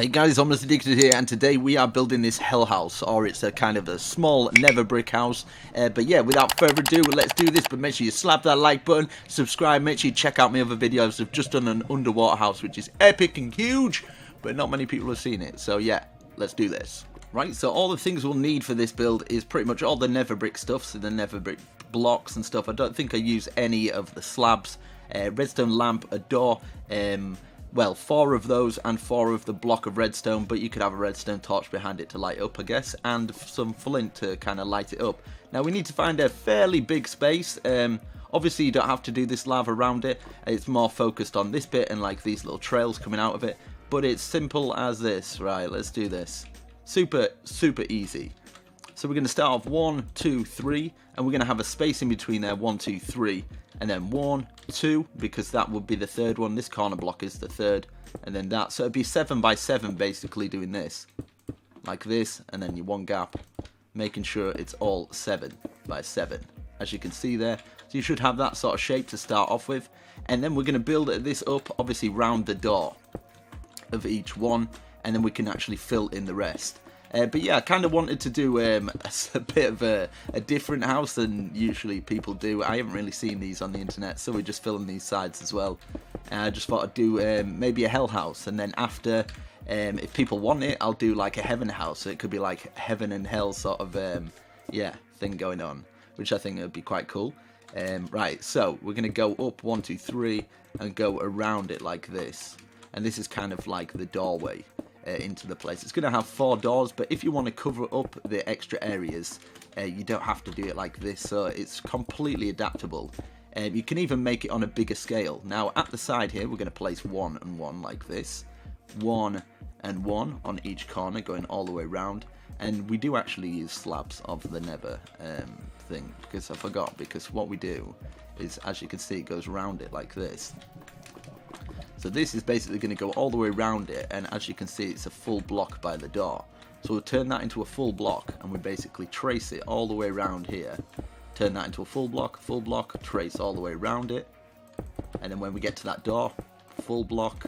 Hey guys, I'm Addicted here, and today we are building this hell house, or it's a kind of a small nether brick house. But yeah, without further ado, let's do this. But make sure you slap that like button, subscribe, make sure you check out my other videos. I've just done an underwater house, which is epic and huge, but not many people have seen it. So yeah, let's do this. Right, so all the things we'll need for this build is pretty much all the nether brick stuff, so the nether brick blocks and stuff. I don't think I use any of the slabs. Redstone lamp, a door, well, 4 of those and 4 of the block of redstone, but you could have a redstone torch behind it to light up, I guess, and some flint to kind of light it up. Now we need to find a fairly big space. Obviously you don't have to do this lava around it, it's more focused on this bit and like these little trails coming out of it, but it's simple as this. Right, let's do this. Super easy. So we're going to start off 1, 2, 3, and we're going to have a space in between there, 1, 2, 3, and then 1, 2, because that would be the third one. This corner block is the third, and then that. So it'd be 7 by 7 basically doing this, like this, and then your one gap, making sure it's all 7 by 7, as you can see there. So you should have that sort of shape to start off with, and then we're going to build this up, obviously round the door of each one, and then we can actually fill in the rest. But yeah, I kind of wanted to do a bit of a different house than usually people do. I haven't really seen these on the internet, so we're just filling these sides as well. And I just thought I'd do maybe a hell house, and then after, if people want it, I'll do like a heaven house. So it could be like heaven and hell sort of yeah, thing going on, which I think would be quite cool. Right, so we're gonna go up 1, 2, 3, and go around it like this. And this is kind of like the doorway into the place. It's going to have 4 doors, but if you want to cover up the extra areas, you don't have to do it like this, so it's completely adaptable. You can even make it on a bigger scale. Now at the side here, we're going to place 1 and 1 like this, 1 and 1 on each corner, going all the way around. And we do actually use slabs of the nether thing, because I forgot, because what we do is, as you can see, it goes around it like this. So this is basically going to go all the way around it, and as you can see, it's a full block by the door. So we'll turn that into a full block, and we basically trace it all the way around here. Turn that into a full block, trace all the way around it. And then when we get to that door, full block,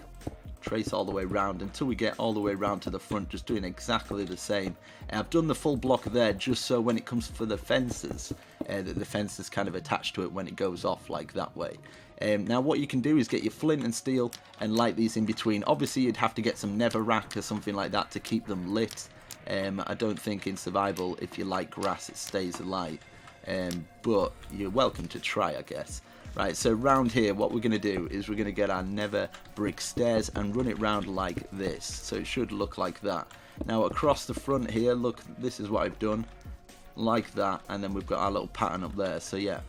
trace all the way around until we get all the way around to the front, just doing exactly the same. And I've done the full block there just so when it comes for the fences, that the fence is kind of attached to it when it goes off like that way. Now what you can do is get your flint and steel and light these in between. Obviously you'd have to get some nether rack or something like that to keep them lit. I don't think in survival, if you light grass, it stays alight. But you're welcome to try, I guess. Right, so round here, what we're going to do is we're going to get our nether brick stairs and run it round like this. So it should look like that. Now across the front here, look, this is what I've done. Like that, and then we've got our little pattern up there. So yeah,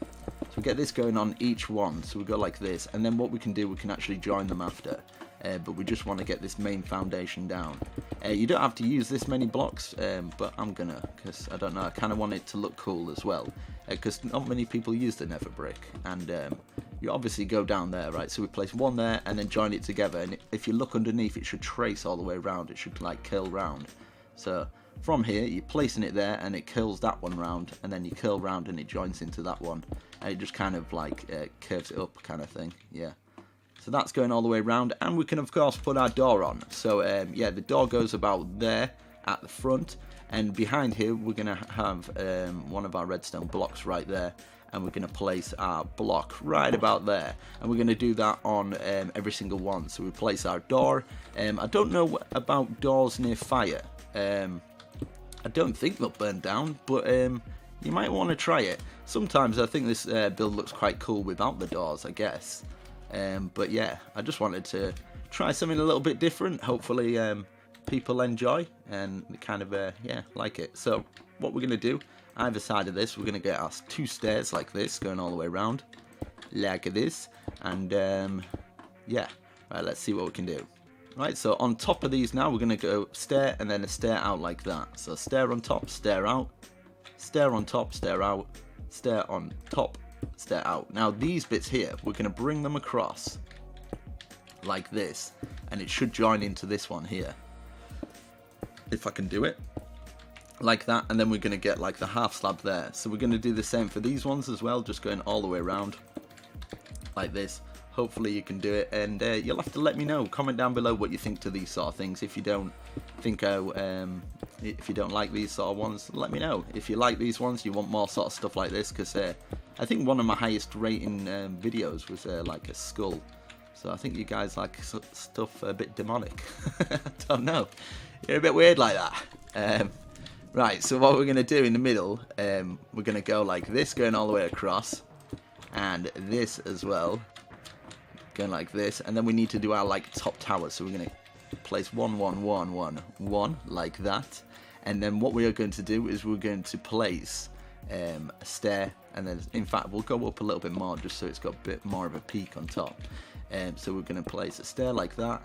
so we get this going on each one. So we go like this, and then what we can do, we can actually join them after. But we just want to get this main foundation down. You don't have to use this many blocks, but I'm gonna, because I don't know, I kind of want it to look cool as well, because not many people use the nether brick, and you obviously go down there, right? So we place 1 there and then join it together, and if you look underneath, it should trace all the way around. It should like curl round. So from here, you're placing it there, and it curls that one round, and then you curl round and it joins into that one, and it just kind of like curves it up, kind of thing. Yeah. So that's going all the way around, and we can of course put our door on. So yeah, the door goes about there at the front, and behind here we're going to have one of our redstone blocks right there, and we're going to place our block right about there, and we're going to do that on every single one. So we place our door. I don't know about doors near fire. I don't think they'll burn down, but you might want to try it. Sometimes I think this build looks quite cool without the doors, I guess. But yeah, I just wanted to try something a little bit different. Hopefully people enjoy and kind of yeah, like it. So what we're going to do, either side of this, we're going to get our 2 stairs like this, going all the way around like this. And yeah, right, let's see what we can do. Right, so on top of these now, we're going to go stair and then a stair out like that. So stair on top, stair out, stair on top, stair out, stair on top, stair out. Now these bits here, we're going to bring them across like this, and it should join into this one here, if I can do it like that. And then we're going to get like the half slab there. So we're going to do the same for these ones as well, just going all the way around like this, hopefully you can do it, and you'll have to let me know. Comment down below what you think to these sort of things. If you don't think if you don't like these sort of ones, let me know. If you like these ones, you want more sort of stuff like this, because I think one of my highest rating videos was like a skull. So I think you guys like stuff a bit demonic. I don't know. You're a bit weird like that. Right, so what we're going to do in the middle, we're going to go like this, going all the way across. And this as well. Going like this. And then we need to do our like top tower. So we're going to place 1, 1, 1, 1, 1 like that. And then what we are going to do is we're going to place a stair. And then, in fact, we'll go up a little bit more just so it's got a bit more of a peak on top. So we're going to place a stair like that,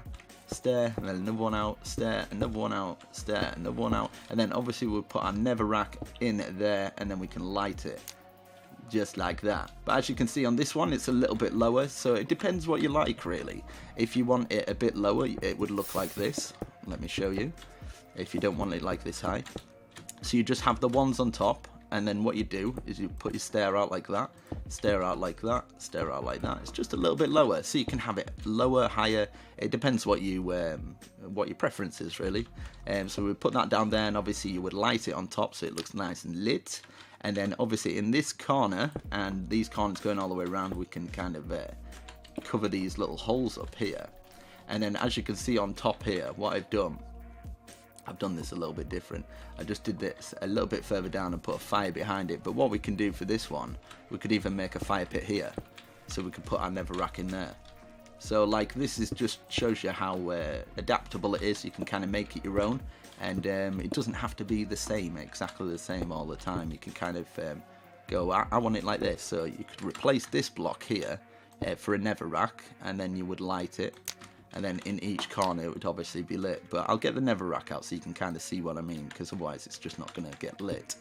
stair, and then another one out, stair, another one out, stair, another one out, and then obviously we'll put our nether rack in there, and then we can light it, just like that. But as you can see on this one, it's a little bit lower, so it depends what you like, really. If you want it a bit lower, it would look like this. Let me show you. If you don't want it like this high. So you just have the ones on top, and then what you do is you put your stair out like that, stair out like that, stair out like that. It's just a little bit lower, so you can have it lower, higher. It depends what your preference is, really. So we put that down there, and obviously you would light it on top so it looks nice and lit. And then obviously in this corner, and these corners going all the way around, we can kind of cover these little holes up here. And then as you can see on top here, what I've done this a little bit different. I just did this a little bit further down and put a fire behind it. But what we can do for this one, we could even make a fire pit here. So we could put our nether rack in there. So like this is just shows you how adaptable it is. You can kind of make it your own. And it doesn't have to be the same, exactly the same all the time. You can kind of go, I want it like this. So you could replace this block here for a nether rack. And then you would light it. And then in each corner it would obviously be lit. But I'll get the nether rack out so you can kind of see what I mean, because otherwise it's just not going to get lit.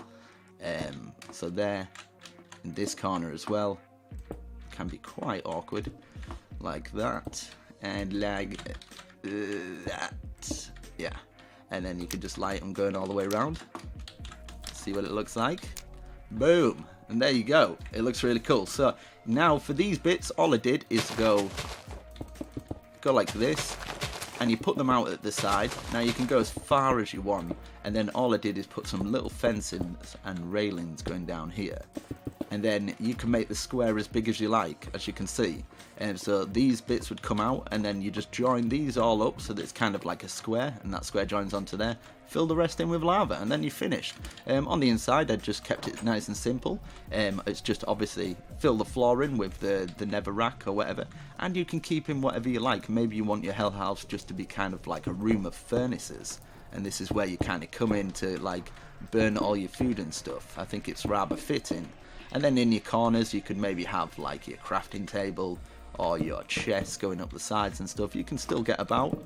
So there, in this corner as well, can be quite awkward. Like that, and like that. Yeah. And then you can just light them going all the way around. See what it looks like. Boom. And there you go. It looks really cool. So now for these bits, all I did is go like this, and you put them out at the side. Now you can go as far as you want, and then all I did is put some little fencing and railings going down here, and then you can make the square as big as you like, as you can see. And so these bits would come out, and then you just join these all up so that it's kind of like a square, and that square joins onto there. Fill the rest in with lava, and then you're finished. On the inside, I just kept it nice and simple. It's just obviously fill the floor in with the nether rack or whatever, and you can keep in whatever you like. Maybe you want your hell house just to be kind of like a room of furnaces, and this is where you kind of come in to like burn all your food and stuff. I think it's rather fitting. And then in your corners, you could maybe have like your crafting table or your chest going up the sides and stuff. You can still get about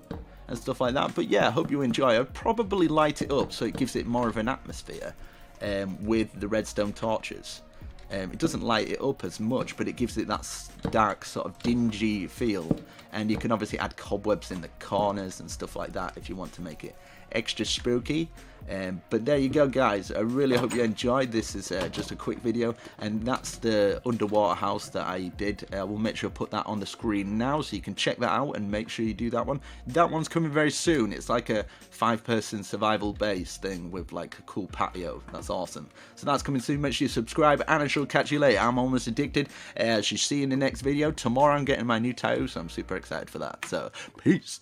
and stuff like that. But yeah, I hope you enjoy. I'd probably light it up so it gives it more of an atmosphere with the redstone torches. It doesn't light it up as much, but it gives it that dark sort of dingy feel. And you can obviously add cobwebs in the corners and stuff like that if you want to make it extra spooky. But there you go, guys. I really hope you enjoyed. This is just a quick video, and that's the underwater house that I did. We'll make sure I put that on the screen now so you can check that out and make sure you do that one. That one's coming very soon. It's like a 5-person survival base thing with like a cool patio. That's awesome. So that's coming soon. Make sure you subscribe, and I shall catch you later. I'm almost addicted. As you see in the next video, tomorrow I'm getting my new tattoo, so I'm super excited for that. So peace.